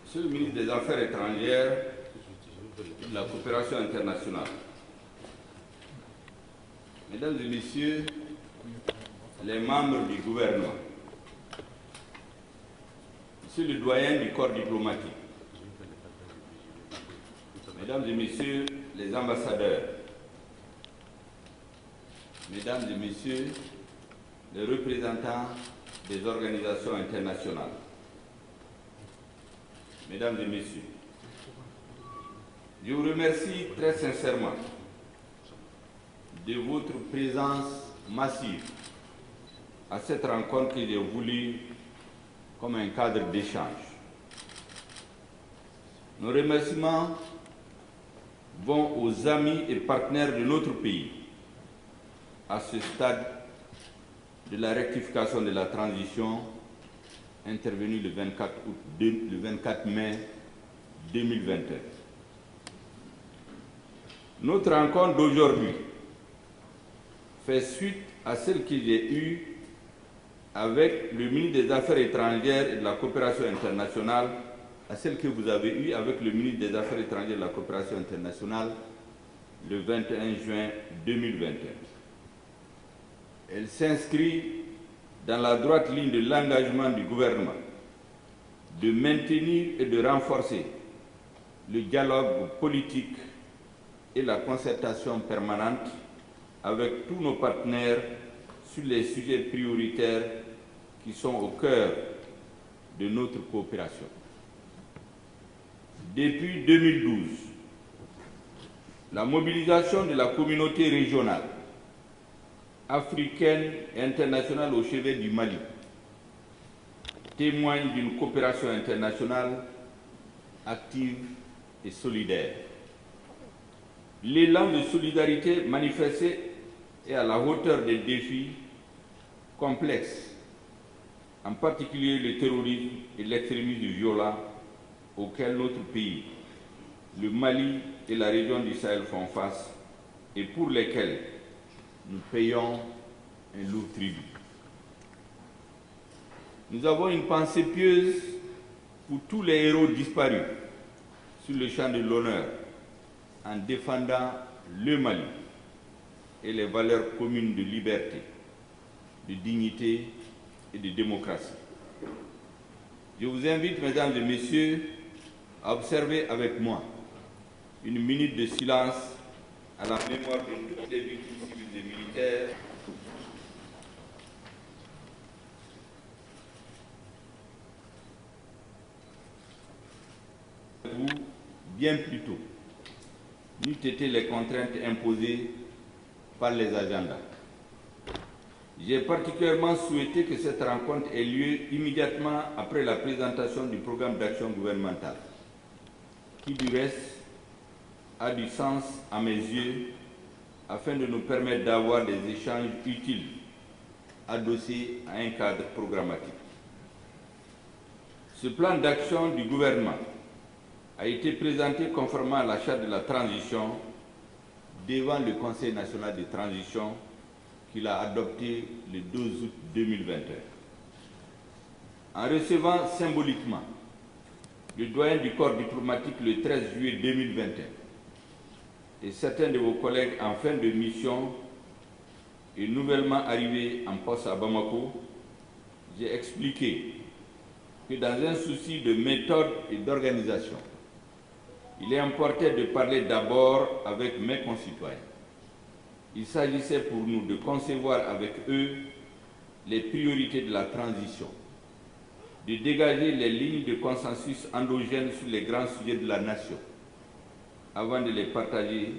Monsieur le ministre des Affaires étrangères et de la coopération internationale, Mesdames et Messieurs les membres du gouvernement, Monsieur le doyen du corps diplomatique, Mesdames et Messieurs les ambassadeurs, Mesdames et Messieurs les représentants des organisations internationales, Mesdames et Messieurs, je vous remercie très sincèrement de votre présence massive à cette rencontre que j'ai voulu comme un cadre d'échange. Nos remerciements vont aux amis et partenaires de notre pays à ce stade de la rectification de la transition intervenue le 24 mai 2021. Notre rencontre d'aujourd'hui fait suite à celle que j'ai eue avec le ministre des Affaires étrangères et de la coopération internationale, à celle que vous avez eue avec le ministre des Affaires étrangères et de la coopération internationale le 21 juin 2021. Elle s'inscrit dans la droite ligne de l'engagement du gouvernement de maintenir et de renforcer le dialogue politique et la concertation permanente avec tous nos partenaires sur les sujets prioritaires qui sont au cœur de notre coopération. Depuis 2012, la mobilisation de la communauté régionale, africaine et internationale au chevet du Mali témoigne d'une coopération internationale active et solidaire. L'élan de solidarité manifesté est à la hauteur des défis complexes, en particulier le terrorisme et l'extrémisme violent auxquels notre pays, le Mali et la région du Sahel font face et pour lesquels nous payons un lourd tribut. Nous avons une pensée pieuse pour tous les héros disparus sur le champ de l'honneur en défendant le Mali et les valeurs communes de liberté, de dignité et de démocratie. Je vous invite, Mesdames et Messieurs, à observer avec moi une minute de silence à la mémoire de toutes les victimes civiles et militaires bien plus tôt, n'eût été les contraintes imposées par les agendas. J'ai particulièrement souhaité que cette rencontre ait lieu immédiatement après la présentation du programme d'action gouvernemental, qui du reste a du sens à mes yeux afin de nous permettre d'avoir des échanges utiles adossés à un cadre programmatique. Ce plan d'action du gouvernement a été présenté conformément à la charte de la transition devant le Conseil national de transition qu'il a adopté le 12 août 2021. En recevant symboliquement le doyen du corps diplomatique le 13 juillet 2021 et certains de vos collègues en fin de mission et nouvellement arrivés en poste à Bamako, j'ai expliqué que dans un souci de méthode et d'organisation, il est important de parler d'abord avec mes concitoyens. Il s'agissait pour nous de concevoir avec eux les priorités de la transition, de dégager les lignes de consensus endogènes sur les grands sujets de la nation, avant de les partager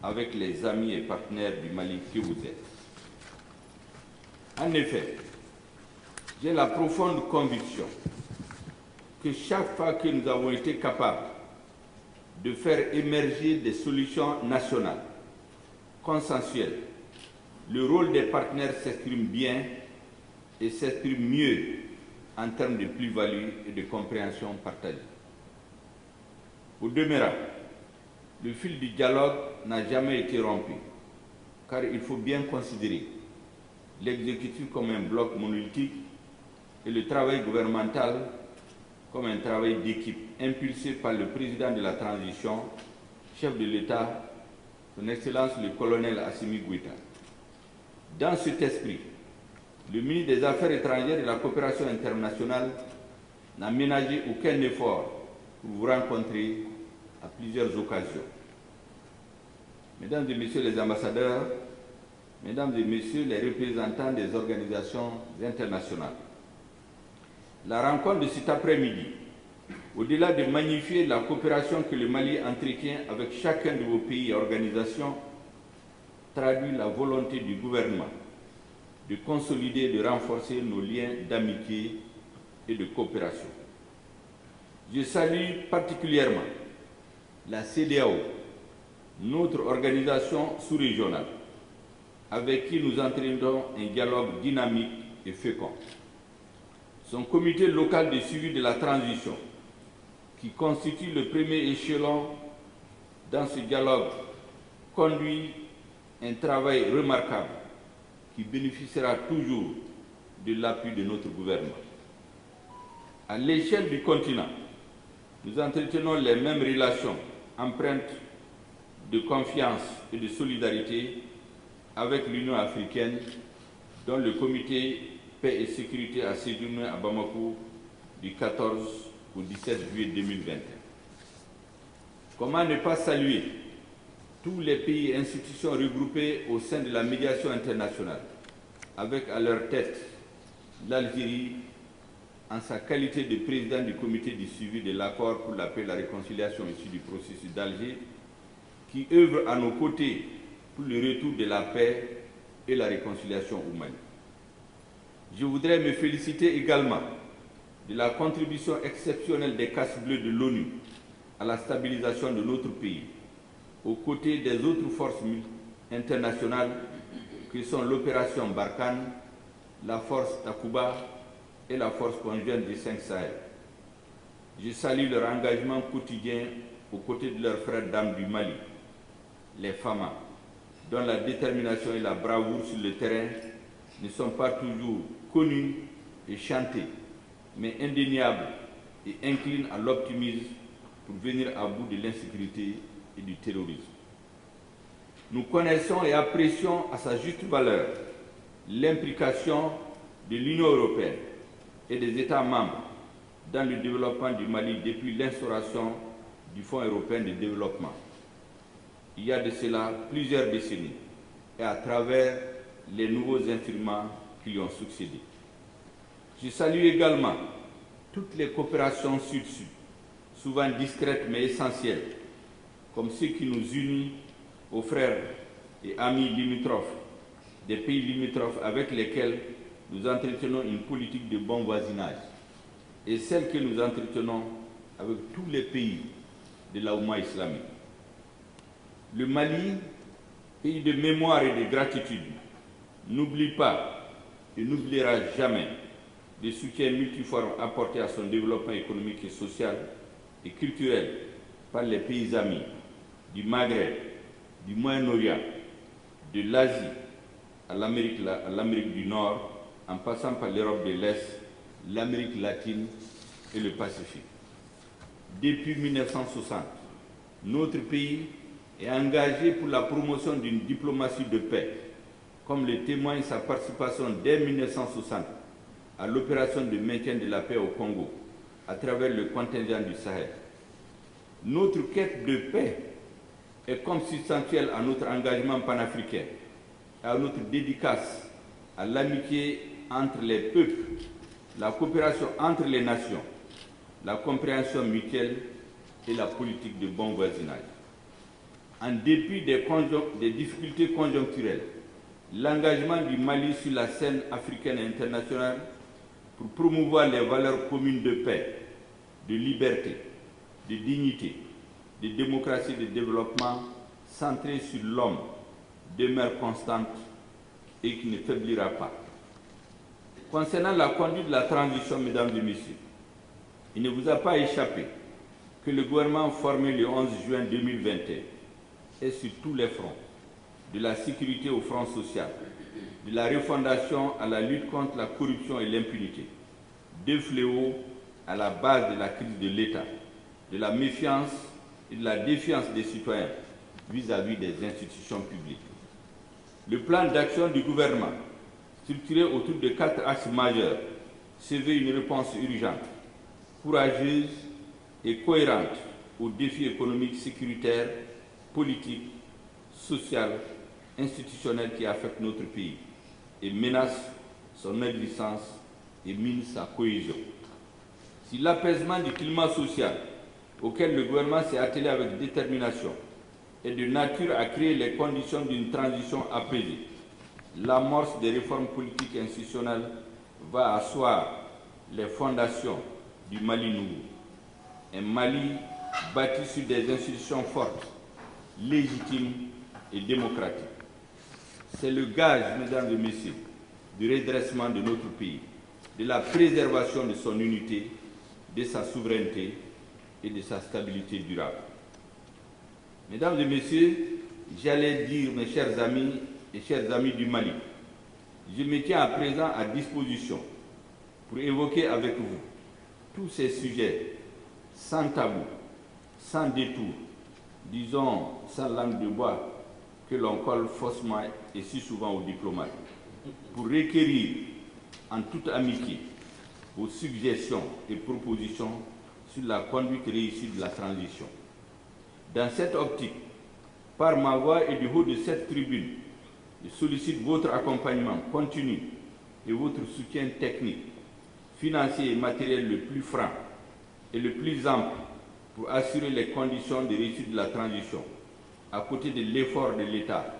avec les amis et partenaires du Mali que vous êtes. En effet, j'ai la profonde conviction que chaque fois que nous avons été capables de faire émerger des solutions nationales, consensuelles, le rôle des partenaires s'exprime bien et s'exprime mieux en termes de plus-value et de compréhension partagée. Au demeurant, le fil du dialogue n'a jamais été rompu, car il faut bien considérer l'exécutif comme un bloc monolithique et le travail gouvernemental comme un travail d'équipe impulsé par le président de la transition, chef de l'État, son Excellence le colonel Assimi Goïta. Dans cet esprit, le ministre des Affaires étrangères et de la coopération internationale n'a ménagé aucun effort pour vous rencontrer à plusieurs occasions. Mesdames et Messieurs les ambassadeurs, Mesdames et Messieurs les représentants des organisations internationales, la rencontre de cet après-midi, au-delà de magnifier la coopération que le Mali entretient avec chacun de vos pays et organisations, traduit la volonté du gouvernement de consolider et de renforcer nos liens d'amitié et de coopération. Je salue particulièrement la CEDEAO, notre organisation sous-régionale, avec qui nous entraînons un dialogue dynamique et fécond. Son comité local de suivi de la transition, qui constitue le premier échelon dans ce dialogue, conduit un travail remarquable qui bénéficiera toujours de l'appui de notre gouvernement. À l'échelle du continent, nous entretenons les mêmes relations empreintes de confiance et de solidarité avec l'Union africaine, dont le comité Paix et Sécurité a séjourné à Bamako du 14 au 17 juillet 2021. Comment ne pas saluer tous les pays et institutions regroupés au sein de la médiation internationale, avec à leur tête l'Algérie, en sa qualité de président du comité de suivi de l'accord pour la paix et la réconciliation issu du processus d'Alger, qui œuvre à nos côtés pour le retour de la paix et la réconciliation au Mali. Je voudrais me féliciter également de la contribution exceptionnelle des casques bleus de l'ONU à la stabilisation de notre pays, aux côtés des autres forces internationales que sont l'opération Barkhane, la force Takuba et la force conjointe des 5 Sahel. Je salue leur engagement quotidien aux côtés de leurs frères d'armes du Mali, les FAMA, dont la détermination et la bravoure sur le terrain ne sont pas toujours connues et chantées, mais indéniables et inclinent à l'optimisme pour venir à bout de l'insécurité et du terrorisme. Nous connaissons et apprécions à sa juste valeur l'implication de l'Union européenne et des États membres dans le développement du Mali depuis l'instauration du Fonds européen de développement, il y a de cela plusieurs décennies, et à travers les nouveaux instruments qui lui ont succédé. Je salue également toutes les coopérations sud-sud, souvent discrètes mais essentielles, comme ceux qui nous unissent aux frères et amis limitrophes, des pays limitrophes avec lesquels nous entretenons une politique de bon voisinage, et celles que nous entretenons avec tous les pays de la Oumma islamique. Le Mali, pays de mémoire et de gratitude, n'oublie pas et n'oubliera jamais le soutien multiforme apporté à son développement économique et social et culturel par les pays amis du Maghreb, du Moyen-Orient, de l'Asie à l'Amérique du Nord, en passant par l'Europe de l'Est, l'Amérique latine et le Pacifique. Depuis 1960, notre pays est engagé pour la promotion d'une diplomatie de paix, comme le témoigne sa participation dès 1960 à l'opération de maintien de la paix au Congo, à travers le contingent du Sahel. Notre quête de paix est consubstantielle à notre engagement panafricain, à notre dédicace à l'amitié entre les peuples, la coopération entre les nations, la compréhension mutuelle et la politique de bon voisinage. En dépit des difficultés conjoncturelles, l'engagement du Mali sur la scène africaine et internationale pour promouvoir les valeurs communes de paix, de liberté, de dignité, de démocratie et de développement centré sur l'homme demeure constante et qui ne faiblira pas. Concernant la conduite de la transition, mesdames et messieurs, il ne vous a pas échappé que le gouvernement formé le 11 juin 2021 est sur tous les fronts, de la sécurité au front social, de la refondation à la lutte contre la corruption et l'impunité, deux fléaux à la base de la crise de l'État, de la méfiance et de la défiance des citoyens vis-à-vis des institutions publiques. Le plan d'action du gouvernement, structuré autour de 4 axes majeurs, se veut une réponse urgente, courageuse et cohérente aux défis économiques, sécuritaires, politiques, sociaux, institutionnels qui affectent notre pays et menacent son existence et minent sa cohésion. Si l'apaisement du climat social auquel le gouvernement s'est attelé avec détermination est de nature à créer les conditions d'une transition apaisée, l'amorce des réformes politiques et institutionnelles va asseoir les fondations du Mali nouveau. Un Mali bâti sur des institutions fortes, légitimes et démocratiques. C'est le gage, mesdames et messieurs, du redressement de notre pays, de la préservation de son unité, de sa souveraineté et de sa stabilité durable. Mesdames et messieurs, j'allais dire, mes chers amis et chers amis du Mali, je me tiens à présent à disposition pour évoquer avec vous tous ces sujets sans tabou, sans détour, disons sans langue de bois que l'on colle faussement et si souvent aux diplomates, pour requérir en toute amitié vos suggestions et propositions sur la conduite réussie de la transition. Dans cette optique, par ma voix et du haut de cette tribune, je sollicite votre accompagnement continu et votre soutien technique, financier et matériel le plus franc et le plus ample pour assurer les conditions de réussite de la transition, à côté de l'effort de l'État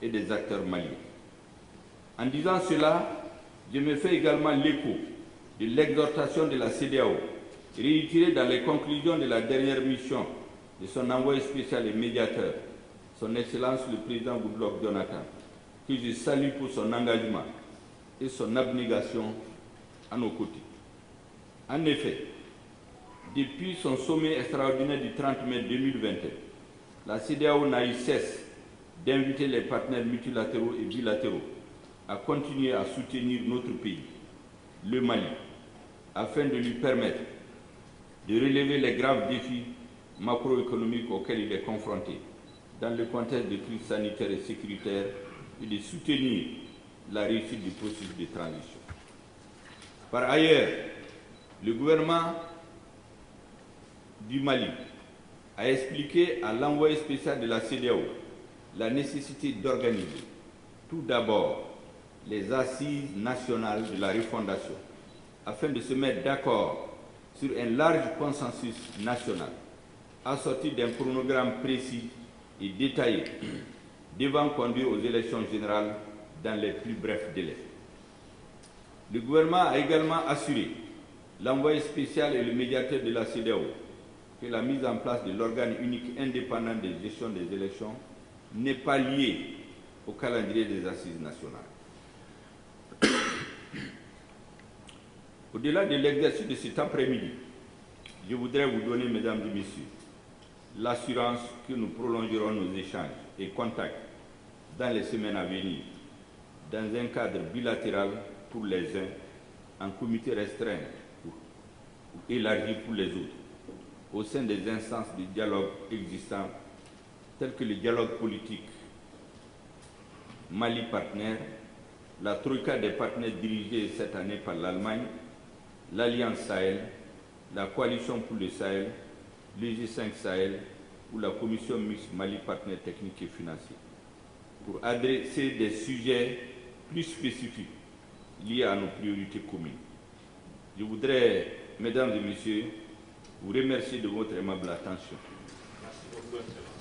et des acteurs maliens. En disant cela, je me fais également l'écho de l'exhortation de la CEDEAO, réitérée dans les conclusions de la dernière mission de son envoyé spécial et médiateur, son Excellence le Président Goodluck Jonathan, que je salue pour son engagement et son abnégation à nos côtés. En effet, depuis son sommet extraordinaire du 30 mai 2021, la CEDEAO n'a eu cesse d'inviter les partenaires multilatéraux et bilatéraux à continuer à soutenir notre pays, le Mali, afin de lui permettre de relever les graves défis macroéconomiques auxquels il est confronté dans le contexte de crise sanitaire et sécuritaire et de soutenir la réussite du processus de transition. Par ailleurs, le gouvernement du Mali a expliqué à l'envoyé spécial de la CEDEAO la nécessité d'organiser tout d'abord les assises nationales de la refondation afin de se mettre d'accord sur un large consensus national assorti d'un chronogramme précis et détaillé devant conduire aux élections générales dans les plus brefs délais. Le gouvernement a également assuré l'envoyé spécial et le médiateur de la CEDEAO que la mise en place de l'organe unique indépendant de gestion des élections n'est pas liée au calendrier des assises nationales. Au-delà de l'exercice de cet après-midi, je voudrais vous donner, mesdames et messieurs, l'assurance que nous prolongerons nos échanges et contacts dans les semaines à venir, dans un cadre bilatéral pour les uns, en comité restreint ou élargi pour les autres, au sein des instances de dialogue existantes, telles que le dialogue politique Mali partenaire, la troïka des partenaires dirigée cette année par l'Allemagne, l'Alliance Sahel, la Coalition pour le Sahel, le G5 Sahel ou la Commission mixte Mali partenaire technique et financier, pour adresser des sujets plus spécifiques liés à nos priorités communes. Je voudrais, mesdames et messieurs, vous remercier de votre aimable attention. Merci beaucoup.